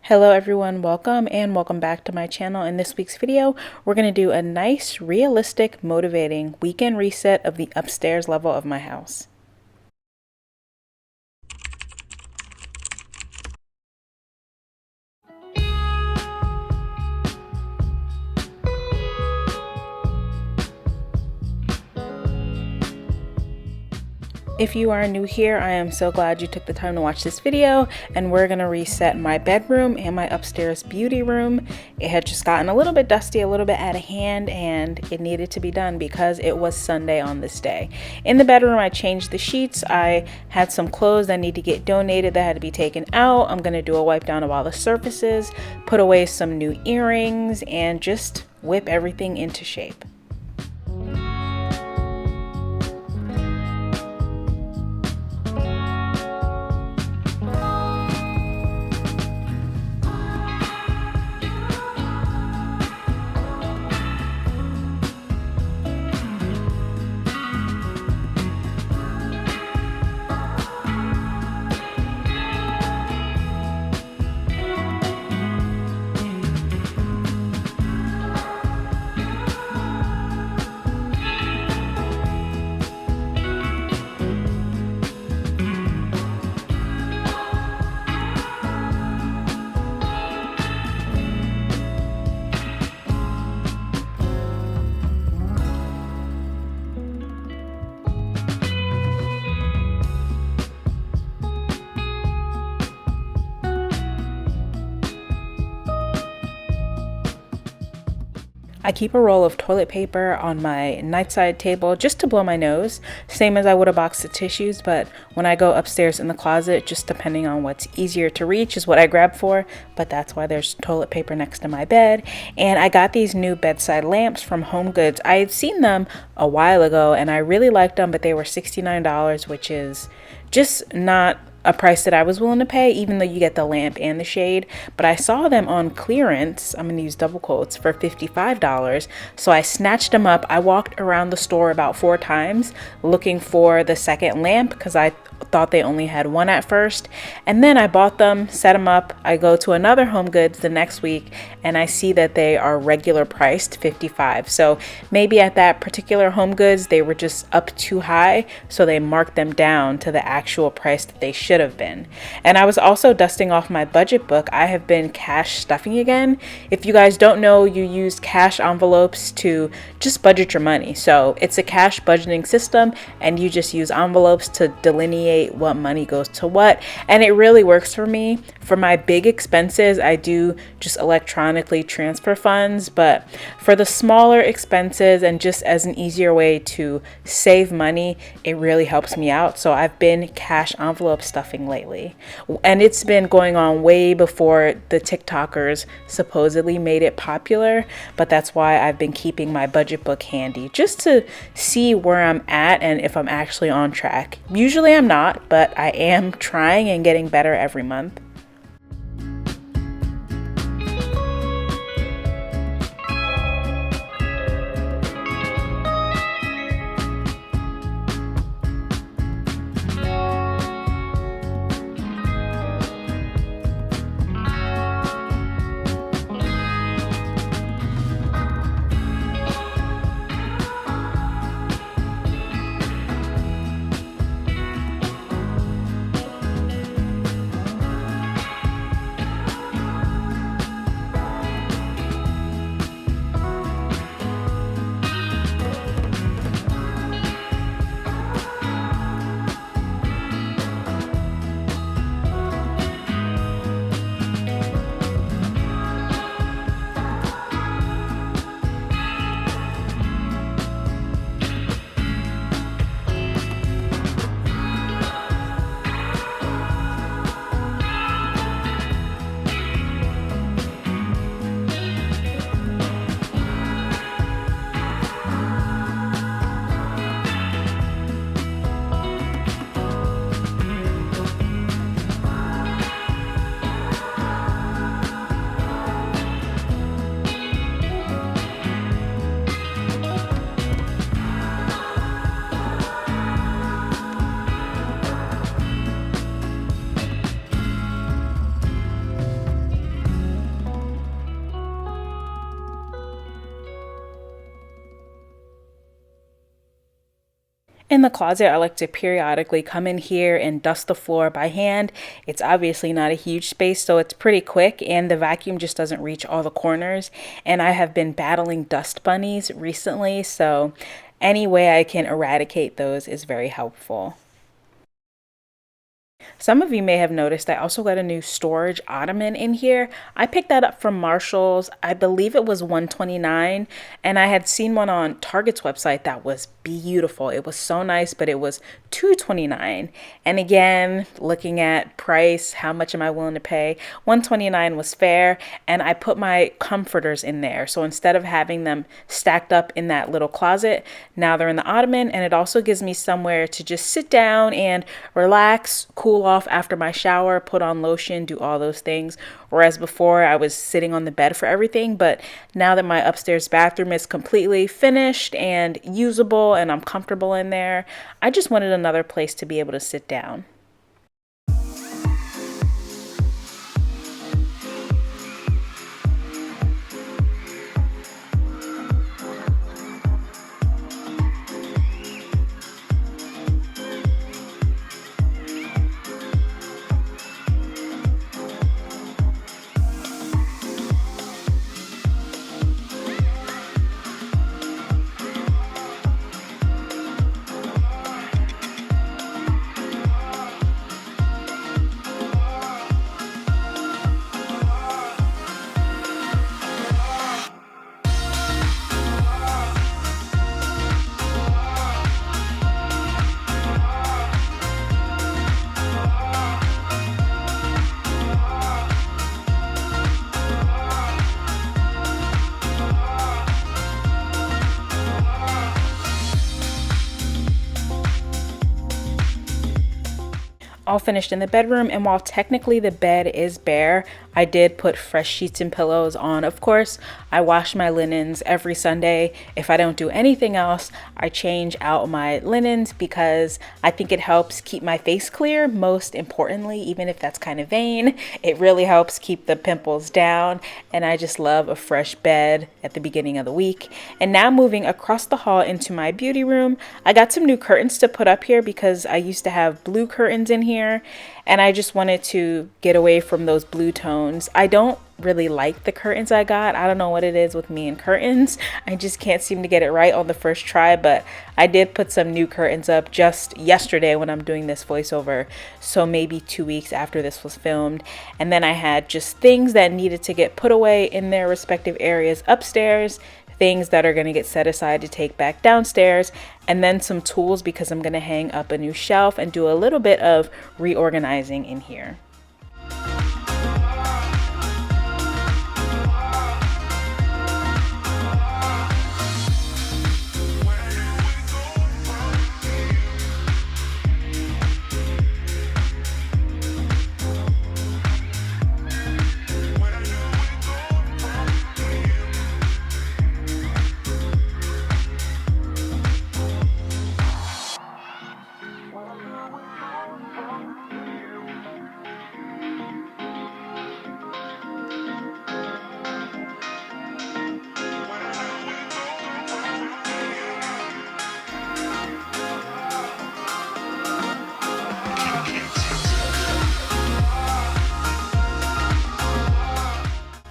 Hello everyone, welcome back to my channel. In this week's video, we're going to do a nice, realistic, motivating weekend reset of the upstairs level of my house. If you are new here, I am so glad you took the time to watch this video, and we're gonna reset my bedroom and my upstairs beauty room. It had just gotten a little bit dusty, a little bit out of hand, and it needed to be done because it was Sunday on this day. In the bedroom, I changed the sheets. I had some clothes that need to get donated that had to be taken out. I'm gonna do a wipe down of all the surfaces, put away some new earrings, and just whip everything into shape. I keep a roll of toilet paper on my nightside table just to blow my nose, same as I would a box of tissues, but when I go upstairs in the closet, just depending on what's easier to reach is what I grab for, but that's why there's toilet paper next to my bed. And I got these new bedside lamps from HomeGoods. I had seen them a while ago and I really liked them, but they were $69, which is just not a price that I was willing to pay, even though you get the lamp and the shade. But I saw them on clearance, I'm gonna use double quotes, for $55. So I snatched them up. I walked around the store about 4 times looking for the second lamp because I thought they only had one at first. And then I bought them, set them up. I go to another HomeGoods the next week and I see that they are regular priced $55. So maybe at that particular HomeGoods they were just up too high, so they marked them down to the actual price that they should have been. And I was also dusting off my budget book. I have been cash stuffing again. If you guys don't know, you use cash envelopes to just budget your money. So it's a cash budgeting system and you just use envelopes to delineate what money goes to what, and it really works for me. For my big expenses, I do just electronically transfer funds, but for the smaller expenses and just as an easier way to save money, it really helps me out. So I've been cash envelope stuffing lately, and it's been going on way before the TikTokers supposedly made it popular, but that's why I've been keeping my budget book handy just to see where I'm at and if I'm actually on track. Usually I'm not, but I am trying and getting better every month. In the closet, I like to periodically come in here and dust the floor by hand. It's obviously not a huge space, so it's pretty quick, and the vacuum just doesn't reach all the corners. And I have been battling dust bunnies recently, so any way I can eradicate those is very helpful. Some of you may have noticed I also got a new storage ottoman in here. I picked that up from Marshall's. I believe it was $129, and I had seen one on Target's website that was beautiful. It was so nice, but it was $229. And again, looking at price, how much am I willing to pay? $129 was fair, and I put my comforters in there. So instead of having them stacked up in that little closet, now they're in the ottoman, and it also gives me somewhere to just sit down and relax, cool off after my shower, put on lotion, do all those things. Whereas before I was sitting on the bed for everything, but now that my upstairs bathroom is completely finished and usable and I'm comfortable in there, I just wanted another place to be able to sit down. All finished in the bedroom, and while technically the bed is bare, I did put fresh sheets and pillows on. Of course, I wash my linens every Sunday. If I don't do anything else, I change out my linens because I think it helps keep my face clear. Most importantly, even if that's kind of vain, it really helps keep the pimples down, and I just love a fresh bed at the beginning of the week. And now moving across the hall into my beauty room, I got some new curtains to put up here because I used to have blue curtains in here, and I just wanted to get away from those blue tones. I don't really like the curtains I got. I don't know what it is with me and curtains. I just can't seem to get it right on the first try, but I did put some new curtains up just yesterday when I'm doing this voiceover, so maybe 2 weeks after this was filmed. And then I had just things that needed to get put away in their respective areas upstairs, things that are going to get set aside to take back downstairs, and then some tools because I'm going to hang up a new shelf and do a little bit of reorganizing in here.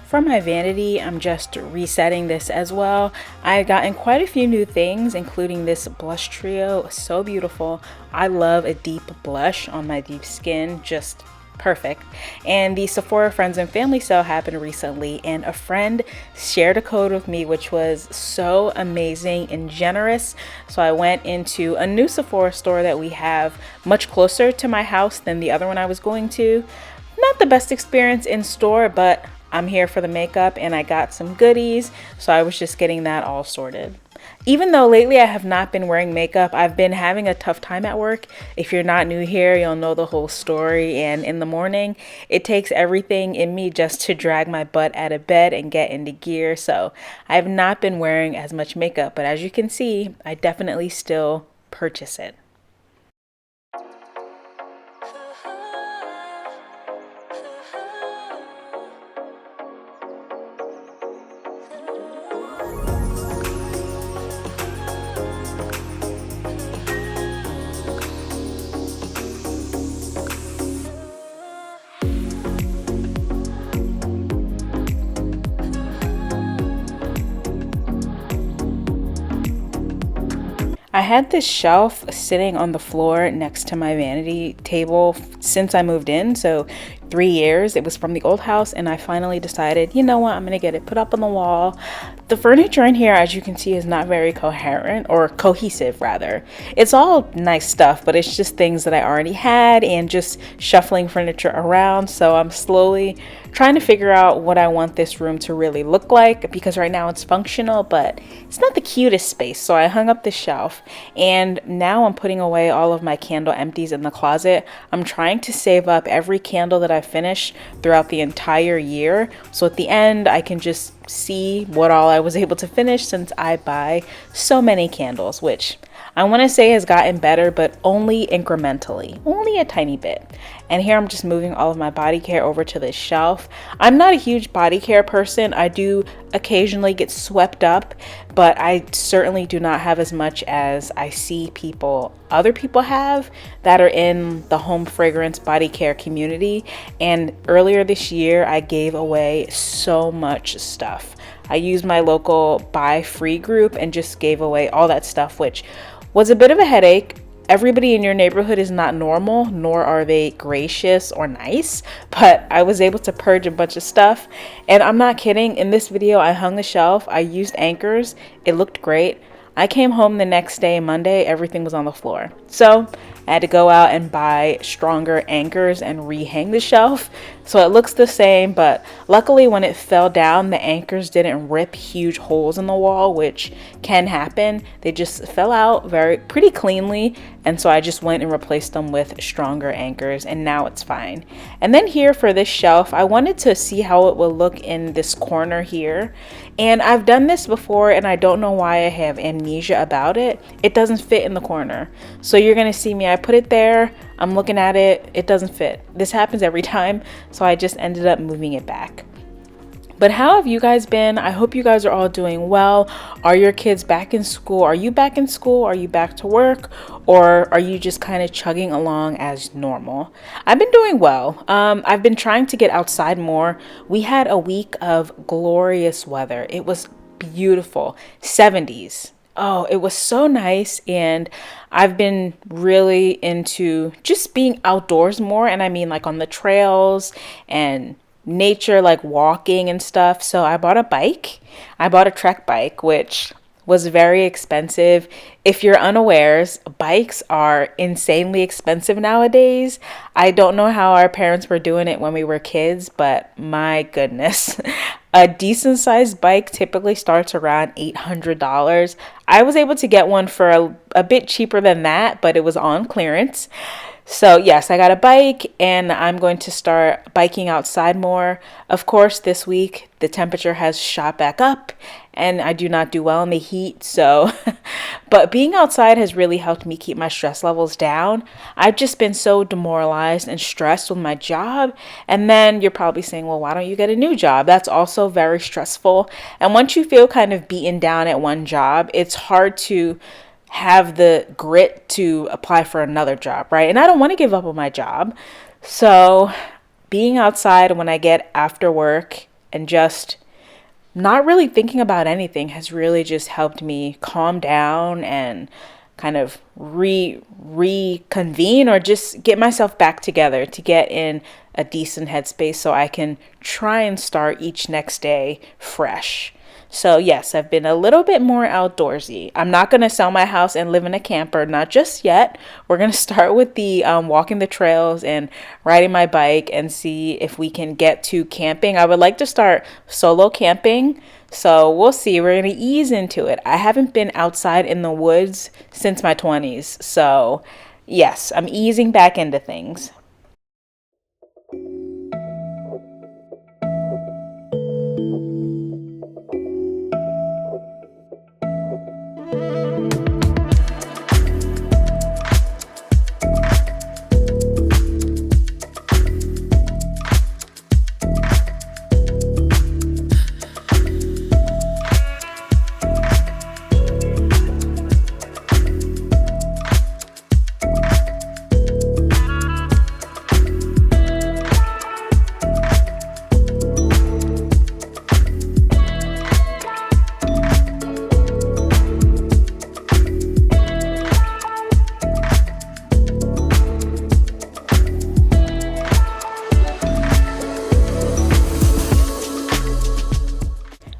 For my vanity, I'm just resetting this as well. I've gotten quite a few new things, including this blush trio. So beautiful. I love a deep blush on my deep skin, just perfect. And the Sephora Friends and Family sale happened recently, and a friend shared a code with me, which was so amazing and generous. So I went into a new Sephora store that we have much closer to my house than the other one I was going to. Not the best experience in store, but I'm here for the makeup and I got some goodies, so I was just getting that all sorted. Even though lately I have not been wearing makeup, I've been having a tough time at work. If you're not new here, you'll know the whole story. And in the morning, it takes everything in me just to drag my butt out of bed and get into gear. So I've not been wearing as much makeup, but as you can see, I definitely still purchase it. I had this shelf sitting on the floor next to my vanity table since I moved in, so 3 years. It was from the old house, and I finally decided, you know what, I'm gonna get it put up on the wall. The furniture in here, as you can see, is not very coherent, or cohesive rather. It's all nice stuff, but it's just things that I already had and just shuffling furniture around. So I'm slowly trying to figure out what I want this room to really look like, because right now it's functional, but it's not the cutest space. So I hung up the shelf, and now I'm putting away all of my candle empties in the closet. I'm trying to save up every candle that I finish throughout the entire year, so at the end I can just see what all I was able to finish, since I buy so many candles, which I want to say has gotten better, but only incrementally, only a tiny bit. And here I'm just moving all of my body care over to this shelf. I'm not a huge body care person. I do occasionally get swept up, but I certainly do not have as much as I see other people have that are in the home fragrance body care community. And earlier this year, I gave away so much stuff. I used my local buy free group and just gave away all that stuff, which was a bit of a headache. Everybody in your neighborhood is not normal, nor are they gracious or nice, but I was able to purge a bunch of stuff. And I'm not kidding, in this video, I hung the shelf, I used anchors, it looked great. I came home the next day, Monday, everything was on the floor. So I had to go out and buy stronger anchors and rehang the shelf. So it looks the same, but luckily when it fell down, the anchors didn't rip huge holes in the wall, which can happen. They just fell out pretty cleanly. And so I just went and replaced them with stronger anchors, and now it's fine. And then here for this shelf, I wanted to see how it will look in this corner here. And I've done this before, and I don't know why I have amnesia about it. It doesn't fit in the corner. So you're gonna see me, I put it there, I'm looking at it, it doesn't fit. This happens every time, so I just ended up moving it back. But how have you guys been? I hope you guys are all doing well. Are your kids back in school? Are you back in school? Are you back to work? Or are you just kind of chugging along as normal? I've been doing well. I've been trying to get outside more. We had a week of glorious weather. It was beautiful, 70s. Oh, it was so nice. And I've been really into just being outdoors more. And I mean like on the trails and nature, like walking and stuff. So I bought a bike. I bought a Trek bike, which was very expensive. If you're unawares, bikes are insanely expensive nowadays. I don't know how our parents were doing it when we were kids, but my goodness. A decent sized bike typically starts around $800. I was able to get one for a bit cheaper than that, but it was on clearance. So yes, I got a bike, and I'm going to start biking outside more. Of course, this week the temperature has shot back up, and I do not do well in the heat. So, but being outside has really helped me keep my stress levels down. I've just been so demoralized and stressed with my job. And then you're probably saying, well, why don't you get a new job? That's also very stressful. And once you feel kind of beaten down at one job, it's hard to have the grit to apply for another job, right? And I don't want to give up on my job. So being outside when I get after work and just not really thinking about anything has really just helped me calm down and kind of reconvene, or just get myself back together to get in a decent headspace so I can try and start each next day fresh. So yes, I've been a little bit more outdoorsy. I'm not going to sell my house and live in a camper, not just yet. We're going to start with the walking the trails and riding my bike and see if we can get to camping. I would like to start solo camping, so we'll see. We're going to ease into it. I haven't been outside in the woods since my 20s, so yes, I'm easing back into things.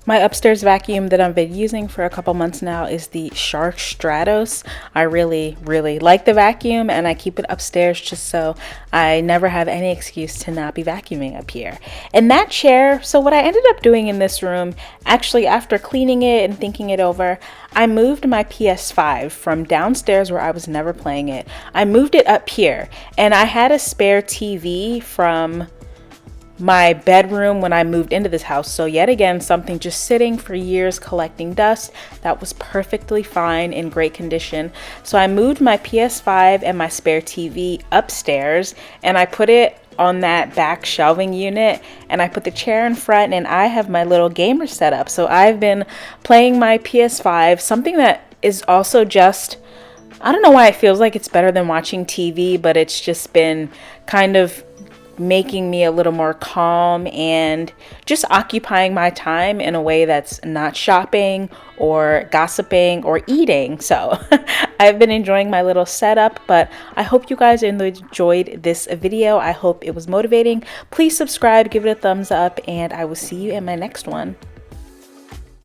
My upstairs vacuum that I've been using for a couple months now is the Shark Stratos. I really like the vacuum, and I keep it upstairs just so I never have any excuse to not be vacuuming up here. And that chair, so what I ended up doing in this room, actually after cleaning it and thinking it over, I moved my PS5 from downstairs where I was never playing it. I moved it up here, and I had a spare TV from my bedroom when I moved into this house. So yet again, something just sitting for years collecting dust that was perfectly fine, in great condition. So I moved my PS5 and my spare TV upstairs, and I put it on that back shelving unit, and I put the chair in front, and I have my little gamer setup. So I've been playing my PS5, something that is also just, I don't know why it feels like it's better than watching TV, but it's just been kind of making me a little more calm and just occupying my time in a way that's not shopping or gossiping or eating. So I've been enjoying my little setup, but I hope you guys enjoyed this video. I hope it was motivating. Please subscribe, give it a thumbs up, and I will see you in my next one.